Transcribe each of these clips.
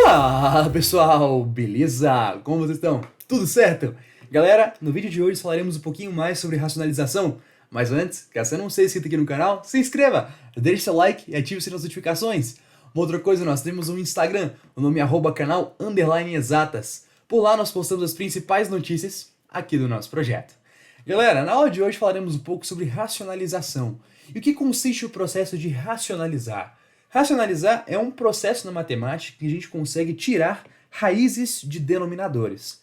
Fala pessoal, beleza? Como vocês estão? Tudo certo? Galera, no vídeo de hoje falaremos um pouquinho mais sobre racionalização, mas antes, caso você não seja inscrito aqui no canal, se inscreva, deixe seu like e ative as notificações. Uma outra coisa, nós temos um Instagram, o nome é @canal_exatas. Por lá nós postamos as principais notícias aqui do nosso projeto. Galera, na aula de hoje falaremos um pouco sobre racionalização. E o que consiste o processo de racionalizar? Racionalizar é um processo na matemática que a gente consegue tirar raízes de denominadores.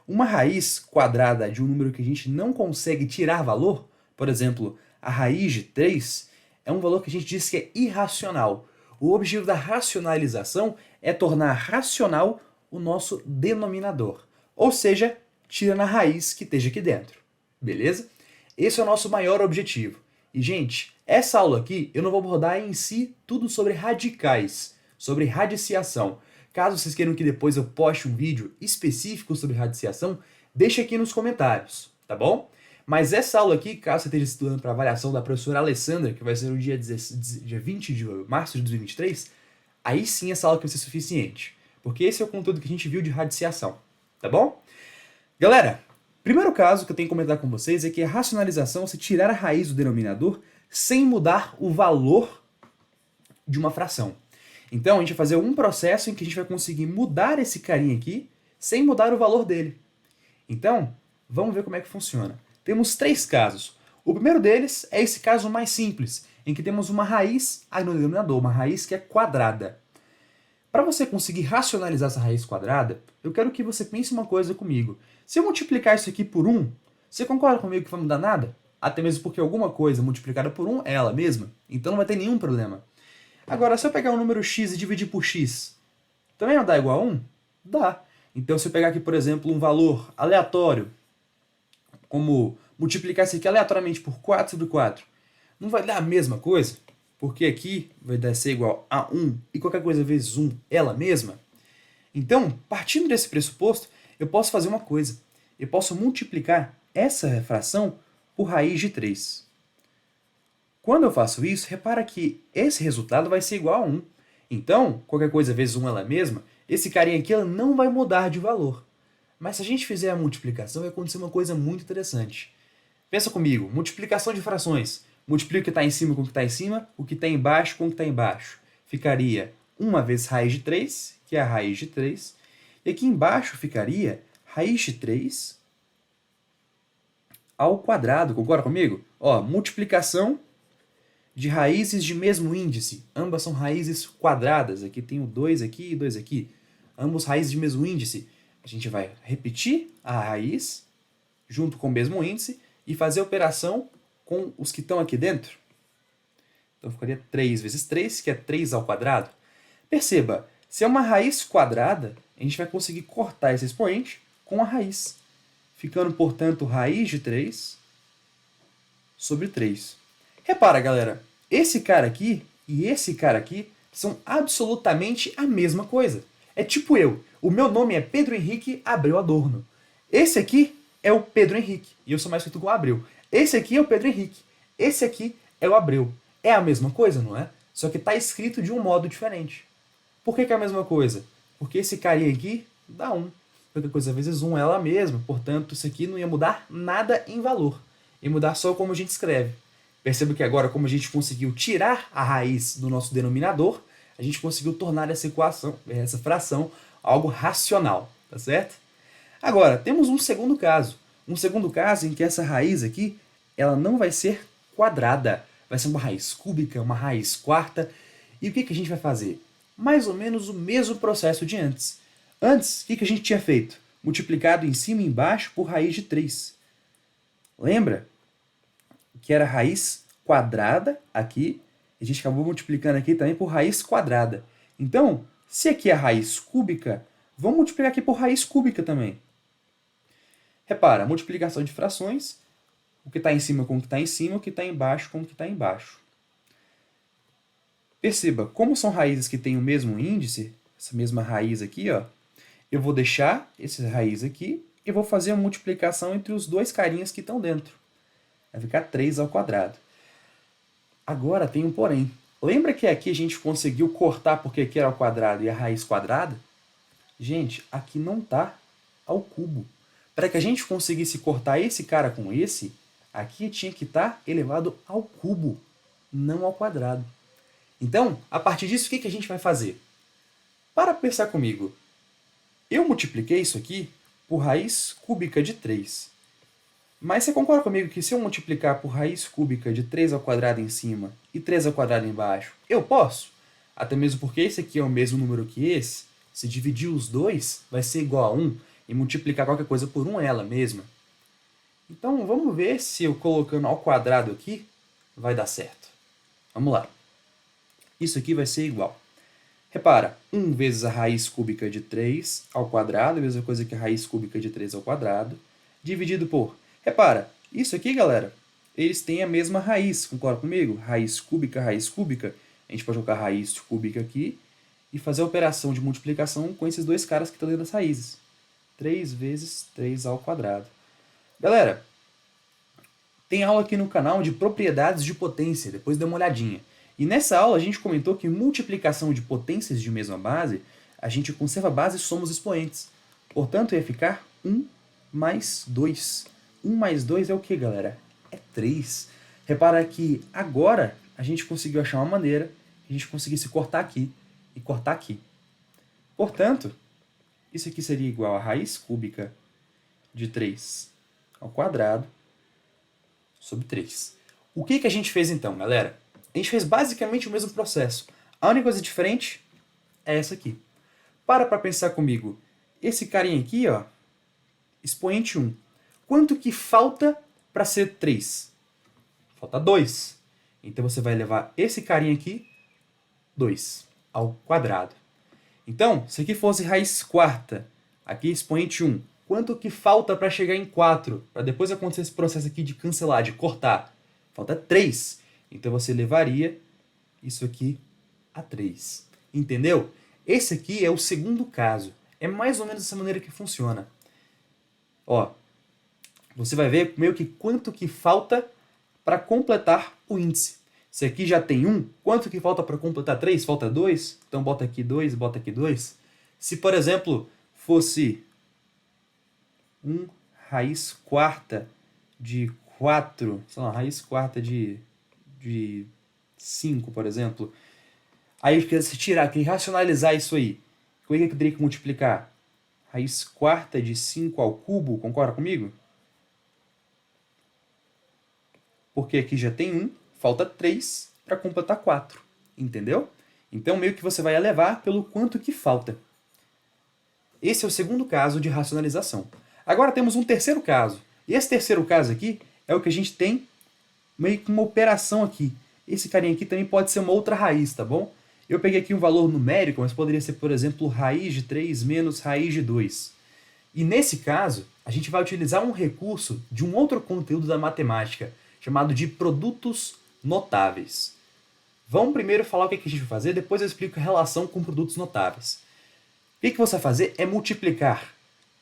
Uma raiz quadrada de um número que a gente não consegue tirar valor, por exemplo, a raiz de 3, é um valor que a gente diz que é irracional. O objetivo da racionalização é tornar racional o nosso denominador, ou seja, tirando a raiz que esteja aqui dentro. Beleza? Esse é o nosso maior objetivo. E, gente, essa aula aqui eu não vou abordar em si tudo sobre radicais, sobre radiciação. Caso vocês queiram que depois eu poste um vídeo específico sobre radiciação, deixe aqui nos comentários, tá bom? Mas essa aula aqui, caso você esteja estudando para avaliação da professora Alessandra, que vai ser no dia 20 de março de 2023, aí sim essa aula vai ser suficiente. Porque esse é o conteúdo que a gente viu de radiciação, tá bom? Galera, primeiro caso que eu tenho que comentar com vocês é que a racionalização é você tirar a raiz do denominador sem mudar o valor de uma fração. Então, a gente vai fazer um processo em que a gente vai conseguir mudar esse carinha aqui sem mudar o valor dele. Então, vamos ver como é que funciona. Temos três casos. O primeiro deles é esse caso mais simples, em que temos uma raiz aí no denominador, uma raiz que é quadrada. Para você conseguir racionalizar essa raiz quadrada, eu quero que você pense uma coisa comigo. Se eu multiplicar isso aqui por 1, você concorda comigo que vai mudar nada? Até mesmo porque alguma coisa multiplicada por 1 é ela mesma, então não vai ter nenhum problema. Agora, se eu pegar um número x e dividir por x, também não dá igual a 1? Dá. Então, se eu pegar aqui, por exemplo, um valor aleatório, como multiplicar isso aqui aleatoriamente por 4 sobre 4, não vai dar a mesma coisa? Porque aqui vai ser igual a 1 e qualquer coisa vezes 1 ela mesma? Então, partindo desse pressuposto, eu posso fazer uma coisa. Eu posso multiplicar essa fração por raiz de 3. Quando eu faço isso, repara que esse resultado vai ser igual a 1. Então, qualquer coisa vezes 1 ela mesma, esse carinha aqui ela não vai mudar de valor. Mas se a gente fizer a multiplicação, vai acontecer uma coisa muito interessante. Pensa comigo, multiplicação de frações. Multiplica o que está em cima com o que está em cima, o que está embaixo com o que está embaixo. Ficaria 1 vezes raiz de 3, que é a raiz de 3. E aqui embaixo ficaria raiz de 3 ao quadrado. Concorda comigo? Ó, multiplicação de raízes de mesmo índice. Ambas são raízes quadradas. Aqui tem o 2 aqui e 2 aqui. Ambos raízes de mesmo índice. A gente vai repetir a raiz junto com o mesmo índice e fazer a operação com os que estão aqui dentro. Então ficaria 3 vezes 3, que é 3 ao quadrado. Perceba, se é uma raiz quadrada, a gente vai conseguir cortar esse expoente com a raiz. Ficando, portanto, raiz de 3 sobre 3. Repara, galera, esse cara aqui e esse cara aqui são absolutamente a mesma coisa. É tipo eu. O meu nome é Pedro Henrique Abreu Adorno. Esse aqui é o Pedro Henrique, e eu sou mais escrito com Abreu. Esse aqui é o Pedro Henrique. Esse aqui é o Abreu. É a mesma coisa, não é? Só que está escrito de um modo diferente. Por que é a mesma coisa? Porque esse carinha aqui dá 1. Qualquer coisa vezes 1 é ela mesma, portanto, isso aqui não ia mudar nada em valor. Ia mudar só como a gente escreve. Perceba que agora, como a gente conseguiu tirar a raiz do nosso denominador, a gente conseguiu tornar essa equação, essa fração, algo racional, tá certo? Agora, temos um segundo caso. Um segundo caso em que essa raiz aqui, ela não vai ser quadrada. Vai ser uma raiz cúbica, uma raiz quarta. E o que a gente vai fazer? Mais ou menos o mesmo processo de antes. Antes, o que a gente tinha feito? Multiplicado em cima e embaixo por raiz de 3. Lembra? Que era raiz quadrada aqui. A gente acabou multiplicando aqui também por raiz quadrada. Então, se aqui é raiz cúbica, vamos multiplicar aqui por raiz cúbica também. Repara, multiplicação de frações, o que está em cima com o que está em cima, o que está embaixo com o que está embaixo. Perceba, como são raízes que têm o mesmo índice, essa mesma raiz aqui, ó, eu vou deixar essa raiz aqui e vou fazer a multiplicação entre os dois carinhas que estão dentro. Vai ficar 3 ao quadrado. Agora tem um porém. Lembra que aqui a gente conseguiu cortar porque aqui era ao quadrado e a raiz quadrada? Gente, aqui não está ao cubo. Para que a gente conseguisse cortar esse cara com esse, aqui tinha que estar elevado ao cubo, não ao quadrado. Então, a partir disso, o que a gente vai fazer? Para pensar comigo, eu multipliquei isso aqui por raiz cúbica de 3. Mas você concorda comigo que se eu multiplicar por raiz cúbica de 3 ao quadrado em cima e 3 ao quadrado embaixo, eu posso? Até mesmo porque esse aqui é o mesmo número que esse. Se dividir os dois, vai ser igual a 1. E multiplicar qualquer coisa por 1 é ela mesma. Então, vamos ver se eu colocando ao quadrado aqui, vai dar certo. Vamos lá. Isso aqui vai ser igual. Repara, 1 vezes a raiz cúbica de 3 ao quadrado, a mesma coisa que a raiz cúbica de 3 ao quadrado, dividido por... Repara, isso aqui, galera, eles têm a mesma raiz, concorda comigo? Raiz cúbica, a gente pode colocar raiz cúbica aqui e fazer a operação de multiplicação com esses dois caras que estão dentro das raízes. 3 vezes 3 ao quadrado. Galera, tem aula aqui no canal de propriedades de potência, depois dê uma olhadinha. E nessa aula a gente comentou que multiplicação de potências de mesma base, a gente conserva a base e soma os expoentes. Portanto, ia ficar 1 mais 2. 1 mais 2 é o que, galera? É 3. Repara que agora a gente conseguiu achar uma maneira que a gente conseguisse cortar aqui e cortar aqui. Portanto, isso aqui seria igual a raiz cúbica de 3 ao quadrado sobre 3. O que a gente fez então, galera? A gente fez basicamente o mesmo processo. A única coisa diferente é essa aqui. Para pensar comigo. Esse carinha aqui, ó, expoente 1. Quanto que falta para ser 3? Falta 2. Então você vai levar esse carinha aqui, 2, ao quadrado. Então, se aqui fosse raiz quarta, aqui expoente 1, quanto que falta para chegar em 4? Para depois acontecer esse processo aqui de cancelar, de cortar. Falta 3. Então você levaria isso aqui a 3. Entendeu? Esse aqui é o segundo caso. É mais ou menos dessa maneira que funciona. Ó, você vai ver meio que quanto que falta para completar o índice. Se aqui já tem 1, quanto que falta para completar 3? Falta 2? Então bota aqui 2, bota aqui 2. Se, por exemplo, fosse 1 raiz quarta de 4, sei lá, raiz quarta de 5, por exemplo. Aí, se tirar, que racionalizar isso aí, como é que eu teria que multiplicar? Raiz quarta de 5 ao cubo, concorda comigo? Porque aqui já tem 1, falta 3 para completar 4. Entendeu? Então, meio que você vai elevar pelo quanto que falta. Esse é o segundo caso de racionalização. Agora temos um terceiro caso. E esse terceiro caso aqui é o que a gente tem meio que uma operação aqui. Esse carinha aqui também pode ser uma outra raiz, tá bom? Eu peguei aqui um valor numérico, mas poderia ser, por exemplo, raiz de 3 menos raiz de 2. E nesse caso, a gente vai utilizar um recurso de um outro conteúdo da matemática, chamado de produtos notáveis. Vamos primeiro falar o que a gente vai fazer, depois eu explico a relação com produtos notáveis. O que você vai fazer é multiplicar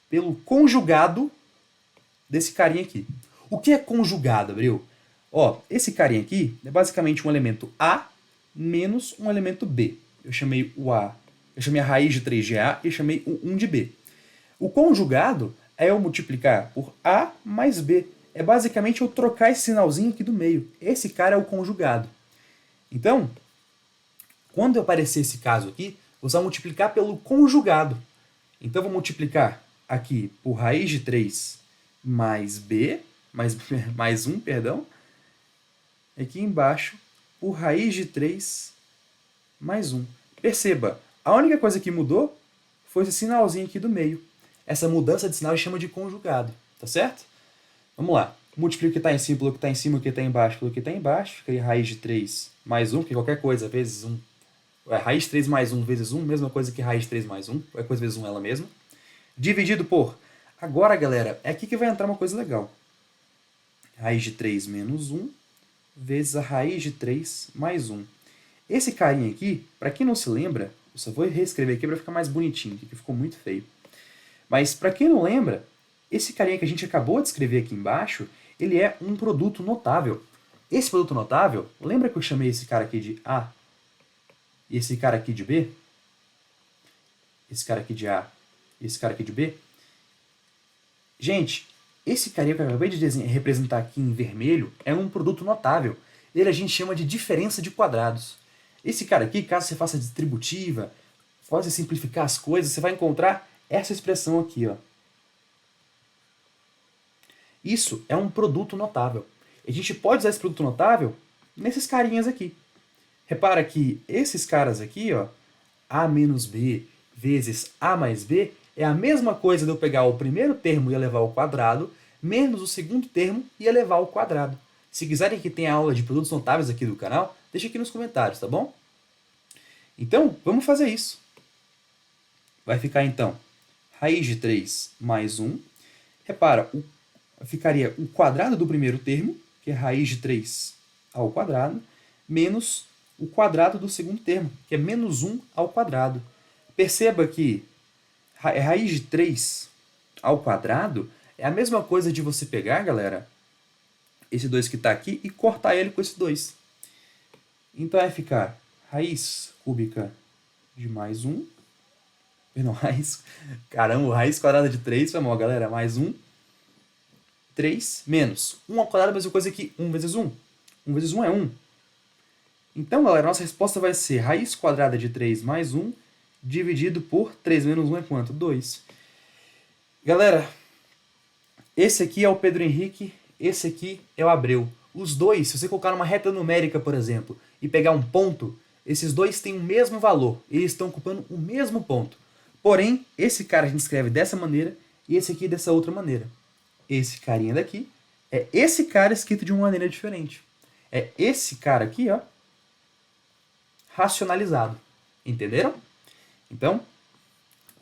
pelo conjugado desse carinha aqui. O que é conjugado, Abril? Ó, esse carinha aqui é basicamente um elemento A menos um elemento B. Eu chamei a raiz de 3 de A e chamei o 1 de B. O conjugado é eu multiplicar por A mais B. É basicamente eu trocar esse sinalzinho aqui do meio. Esse cara é o conjugado. Então, quando aparecer esse caso aqui, você vai multiplicar pelo conjugado. Então, eu vou multiplicar aqui por raiz de 3 mais B, mais 1, perdão. Aqui embaixo, por raiz de 3 mais 1. Perceba, a única coisa que mudou foi esse sinalzinho aqui do meio. Essa mudança de sinal a gente chama de conjugado, tá certo? Vamos lá. Multiplica o que está em cima pelo que está em cima, o que está embaixo pelo que está embaixo. Fica aí raiz de 3 mais 1, porque qualquer coisa vezes 1. Raiz de 3 mais 1 vezes 1, mesma coisa que raiz de 3 mais 1. Qualquer coisa vezes 1 ela mesma. Dividido por... Agora, galera, é aqui que vai entrar uma coisa legal. Raiz de 3 menos 1 vezes a raiz de 3 mais 1. Esse carinha aqui, para quem não se lembra, eu só vou reescrever aqui para ficar mais bonitinho, que ficou muito feio. Mas para quem não lembra, esse carinha que a gente acabou de escrever aqui embaixo, ele é um produto notável. Esse produto notável, lembra que eu chamei esse cara aqui de A e esse cara aqui de B? Esse cara aqui de A esse cara aqui de B. Gente, esse carinha que eu acabei de representar aqui em vermelho é um produto notável. Ele a gente chama de diferença de quadrados. Esse cara aqui, caso você faça distributiva, pode simplificar as coisas, você vai encontrar essa expressão aqui, ó. Isso é um produto notável. A gente pode usar esse produto notável nesses carinhas aqui. Repara que esses caras aqui, ó, A menos B vezes A mais B, é a mesma coisa de eu pegar o primeiro termo e elevar ao quadrado, menos o segundo termo e elevar ao quadrado. Se quiserem que tenha aula de produtos notáveis aqui do canal, deixa aqui nos comentários, tá bom? Então, vamos fazer isso. Vai ficar, então, raiz de 3 mais 1. Repara, ficaria o quadrado do primeiro termo, que é raiz de 3 ao quadrado, menos o quadrado do segundo termo, que é menos 1 ao quadrado. Perceba que raiz de 3 ao quadrado é a mesma coisa de você pegar, galera, esse 2 que está aqui e cortar ele com esse 2. Então vai ficar raiz cúbica de mais 1. Perdão, caramba, raiz quadrada de 3, foi mal, galera. Mais 1. 3 menos 1 ao quadrado, a mesma coisa que 1 vezes 1. 1 vezes 1 é 1. Então, galera, nossa resposta vai ser raiz quadrada de 3 mais 1 dividido por 3 menos 1 é quanto? 2. Galera, esse aqui é o Pedro Henrique, esse aqui é o Abreu. Os dois, se você colocar numa reta numérica, por exemplo, e pegar um ponto, esses dois têm o mesmo valor. Eles estão ocupando o mesmo ponto. Porém, esse cara a gente escreve dessa maneira e esse aqui dessa outra maneira. Esse carinha daqui é esse cara escrito de uma maneira diferente. É esse cara aqui, ó, racionalizado. Entenderam? Então,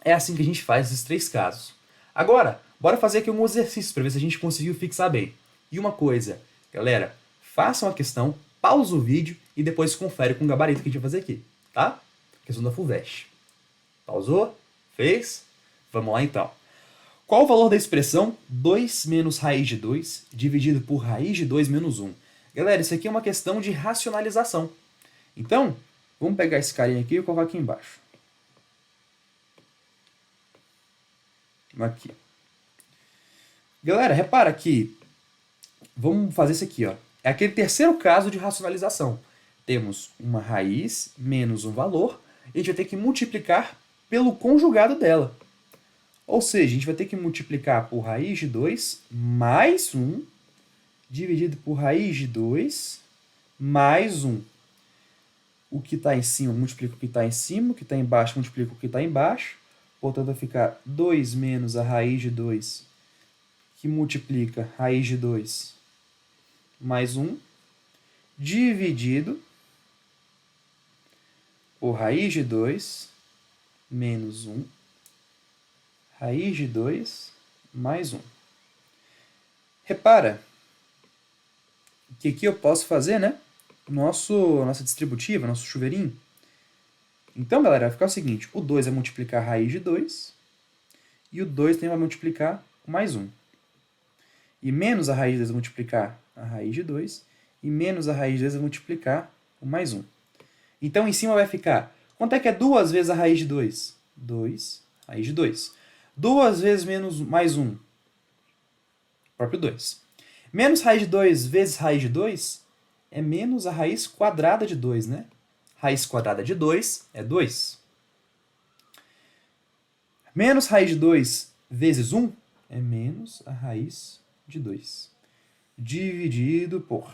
é assim que a gente faz esses três casos. Agora, bora fazer aqui um exercício para ver se a gente conseguiu fixar bem. E uma coisa, galera, façam a questão, pausa o vídeo e depois confere com o gabarito que a gente vai fazer aqui, tá? Questão da FUVEST. Pausou? Fez? Vamos lá então. Qual o valor da expressão 2 menos raiz de 2 dividido por raiz de 2 menos 1? Galera, isso aqui é uma questão de racionalização. Então, vamos pegar esse carinha aqui e colocar aqui embaixo. Aqui. Galera, repara que vamos fazer isso aqui, ó. É aquele terceiro caso de racionalização. Temos uma raiz menos um valor, e a gente vai ter que multiplicar pelo conjugado dela. Ou seja, a gente vai ter que multiplicar por raiz de 2 mais 1, dividido por raiz de 2 mais 1. O que está em cima multiplica o que está em cima, o que está embaixo multiplica o que está embaixo. Portanto, vai ficar 2 menos a raiz de 2, que multiplica raiz de 2 mais 1, dividido por raiz de 2 menos 1, raiz de 2 mais 1. Repara que aqui eu posso fazer, né, nossa distributiva, nosso chuveirinho. Então, galera, vai ficar o seguinte, o 2 vai multiplicar a raiz de 2, e o 2 também vai multiplicar com mais 1. E menos a raiz de 2 vai multiplicar a raiz de 2, e menos a raiz de 2 vai multiplicar com mais 1. Então, em cima vai ficar, quanto é que é 2 vezes a raiz de 2? 2, raiz de 2. 2 vezes menos mais 1, próprio 2. Menos raiz de 2 vezes raiz de 2 é menos a raiz quadrada de 2, né? Raiz quadrada de 2 é 2. Menos raiz de 2 vezes 1 é menos a raiz de 2. Dividido por...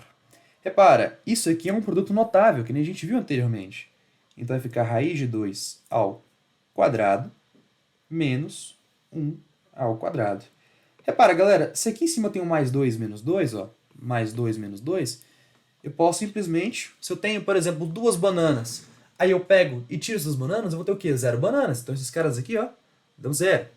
Repara, isso aqui é um produto notável, que nem a gente viu anteriormente. Então vai ficar raiz de 2 ao quadrado menos 1 ao quadrado. Repara, galera, se aqui em cima tem um mais 2 menos 2, ó, mais 2 menos 2, eu posso simplesmente, se eu tenho, por exemplo, 2 bananas, aí eu pego e tiro essas bananas, eu vou ter o quê? 0 bananas. Então esses caras aqui, ó, dão 0.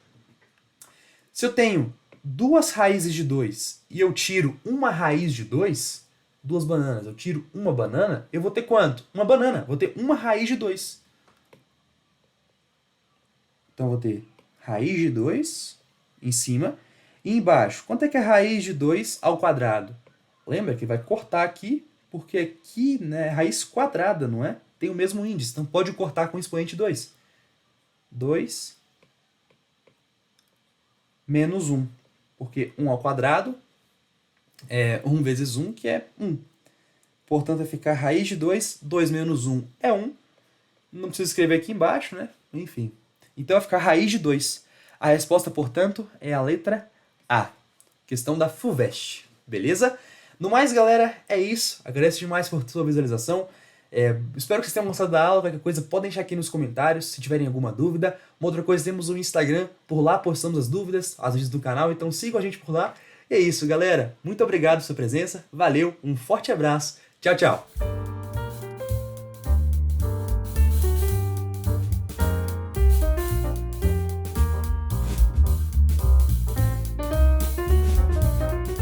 Se eu tenho 2 raízes de 2 e eu tiro uma raiz de 2, 2 bananas, eu tiro uma banana, eu vou ter quanto? Uma banana, vou ter uma raiz de 2. Então eu vou ter raiz de 2 em cima e embaixo. Quanto é que é raiz de 2 ao quadrado? Lembra que vai cortar aqui, porque aqui, né, é raiz quadrada, não é? Tem o mesmo índice, então pode cortar com o expoente 2. 2 menos 1. Porque 1 ao quadrado é 1 vezes 1, que é 1. Portanto, vai ficar raiz de 2, 2 menos 1 é 1. Não preciso escrever aqui embaixo, né? Enfim. Então vai ficar raiz de 2. A resposta, portanto, é a letra A. Questão da FUVEST. Beleza? No mais, galera, é isso. Agradeço demais por sua visualização. Espero que vocês tenham gostado da aula. Qualquer coisa, podem deixar aqui nos comentários se tiverem alguma dúvida. Uma outra coisa, temos o Instagram. Por lá postamos as dúvidas, as vídeos do canal. Então sigam a gente por lá. E é isso, galera. Muito obrigado pela sua presença. Valeu, um forte abraço. Tchau, tchau.